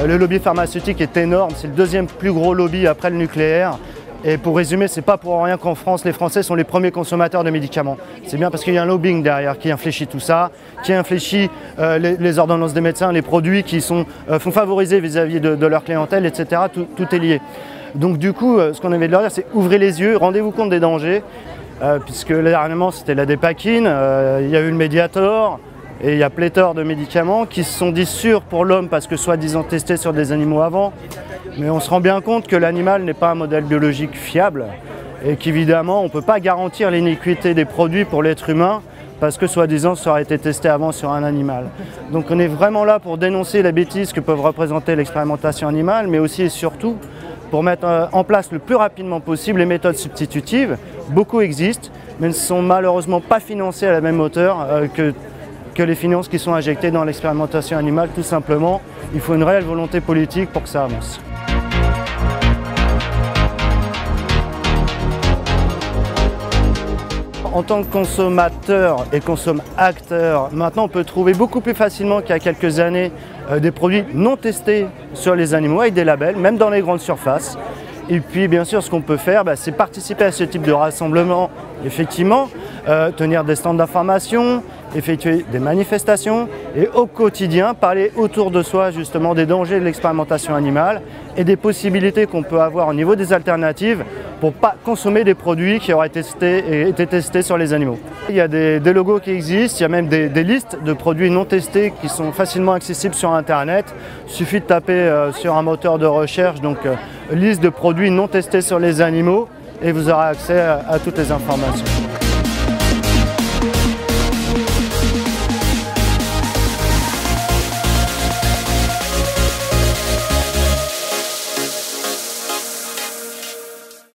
Le lobby pharmaceutique est énorme, c'est le deuxième plus gros lobby après le nucléaire. Et pour résumer, c'est pas pour rien qu'en France, les Français sont les premiers consommateurs de médicaments. C'est bien parce qu'il y a un lobbying derrière qui infléchit tout ça, qui infléchit les ordonnances des médecins, les produits qui font favoriser vis-à-vis de leur clientèle, etc. Tout est lié. Donc du coup, ce qu'on avait de leur dire, c'est ouvrez les yeux, rendez-vous compte des dangers, puisque dernièrement c'était la Dépakine, il y a eu le Mediator, et il y a pléthore de médicaments qui se sont dits sûrs pour l'homme parce que soi-disant testés sur des animaux avant. Mais on se rend bien compte que l'animal n'est pas un modèle biologique fiable et qu'évidemment on ne peut pas garantir l'iniquité des produits pour l'être humain parce que soi-disant ça aurait été testé avant sur un animal. Donc on est vraiment là pour dénoncer la bêtise que peuvent représenter l'expérimentation animale, mais aussi et surtout pour mettre en place le plus rapidement possible les méthodes substitutives. Beaucoup existent, mais ne sont malheureusement pas financées à la même hauteur que les finances qui sont injectées dans l'expérimentation animale, tout simplement. Il faut une réelle volonté politique pour que ça avance. En tant que consommateur et consomme-acteur, maintenant on peut trouver beaucoup plus facilement qu'il y a quelques années des produits non testés sur les animaux avec des labels, même dans les grandes surfaces. Et puis bien sûr ce qu'on peut faire, c'est participer à ce type de rassemblement, effectivement, tenir des stands d'information, effectuer des manifestations et au quotidien parler autour de soi justement des dangers de l'expérimentation animale et des possibilités qu'on peut avoir au niveau des alternatives pour ne pas consommer des produits qui auraient été testés sur les animaux. Il y a des logos qui existent, il y a même des listes de produits non testés qui sont facilement accessibles sur Internet. Il suffit de taper sur un moteur de recherche, donc liste de produits non testés sur les animaux et vous aurez accès à toutes les informations.